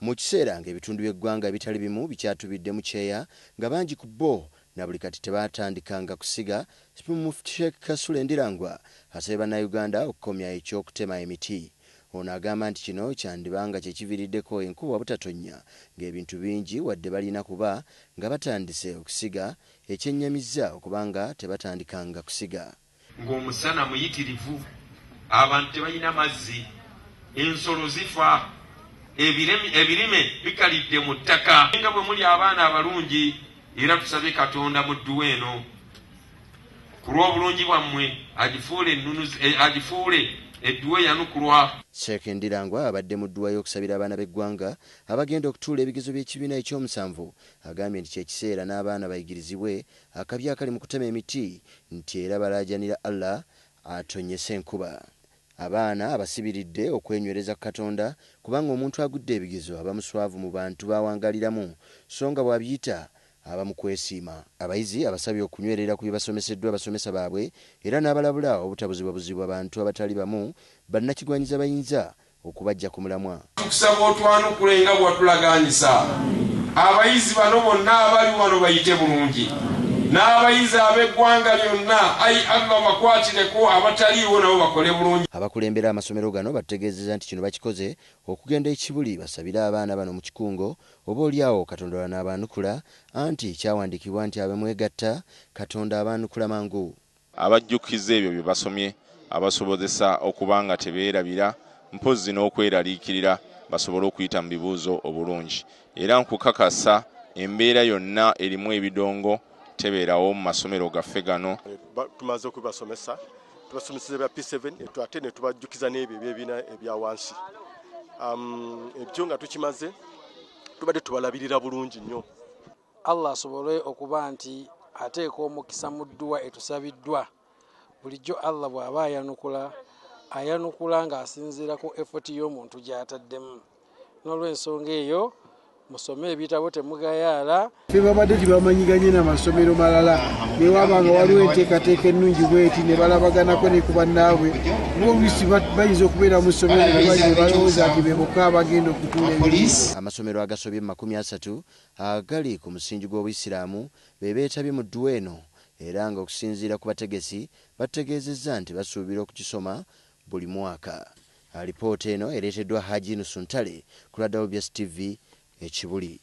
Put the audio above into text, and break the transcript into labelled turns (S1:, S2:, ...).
S1: mu kiseera ng'ebitundu by'eggwanga bitali bimu bikyatubidde mu kyeya nga bangi ku bo na buli kati tebatandikanga kusiga. Mufti Sheikh Kasule Ndirangwa asabye bannayuganda okukomya eky'okutema emiti. Ono agamba nti kino kyandibanga kyekiviiriddeko enkuba obutatonya ng'ebintu bingi wadde balina kuba nga batandise okusiga ekyennyamizza okubanga tebatandikanga kusiga.
S2: Ng'omusana muyitirivu, abantu tebalina mazzi, ensolo zifa, ebirime bikalidde mu ttaka. Nga bwe muli abaana abalungi, era tusabye Katonda mu dduwa eno ku lw'obulungi bwammwe agifuule edduwa eyanukulwa.
S1: Sheikh Ndirangwa abadde mu dduwa y'okusabira abaana b'eggwanga abagenda okutuula ebigezo by'ekibiina eky'omusanvu agambye nti kyekiseera n'abaana bayigirizibwe akabi akali mu kutema emiti nti era balaajanira Allah atonyesa enkuba. Abaana abasibiridde okwenywereza Katonda kubanga omuntu agudde ebigezo aba muswavu mu bantu bawangaliramu so nga bw'abiyita aba mu kwesiima. Abayizi abasabye okunywerera ku bye basomeseddwa abasomesa baabwe era n'abalabula obutabuzibwabuzibwa abantu abatali bamu bannakigwanyiza bayinza okubajja ku mulamwa.
S2: Tukusaba otwanukule nga bw'atulagaanyisa. Abayizi bano bonna abali wano bayite bulungi. N'abayizi ab'eggwanga lyonna ayi Allah bakwatireko abataliiwo nabo bakole bulungi.
S1: Abakulembera amasomero gano bategeezezza nti kino bakikoze okugenda ekibuli basabire abaana bano mu kikungo oba oliawo Katonda n'abaanukula anti kyawandiikibwa nti abamwegatta Katonda abaanukula mangu.
S3: Abajjukiza ebyo bye basomye abasobozesa okuba nga tebeerabira mpozzi n'okweraliikirira basobole okuyita mu bibuuzo obulungi. Era nkukakasa embeera yonna erimu ebidongo tebeerawo mu masomero gaffe gano.
S4: Tumaze okubasomesa, tubasomeseza bya P7 ate ne tubajjukiza n'ebyo eby'ebibiina ebya wansi. Ebyo nga tukimaze tubadde tubalabirira bulungi nnyo.
S5: Allah asobole okuba nti ateeka omukisa mu dduwa etusabiddwa. Bulijjo Allah bw'aba ayanukula ng'asinziira ku effort y'omuntu gy'ataddemu. N'olw'ensonga eyo musome ebitabo temugayaala.
S6: Ffe babadde tebamanyiganye n'amasomero malala ne wabanga waliwo enteekateeka ennungi bweti ne balabaganako ne ku bannaabwe ng'oluusi bayinza okubeera mu ssomero ne balowooza nti be bokka abagenda okutuula emirimu.
S1: Amasomero agasobye mu 30 agali ku musingi gw'Obuyisiraamu be beetabye mu dduwa eno era nga okusinziira ku bategesi bategeezezza nti basuubira okukisoma buli mwaka. Alipoota eno ereeteddwa Haji Nusuntale ku WBS TV ekibuli.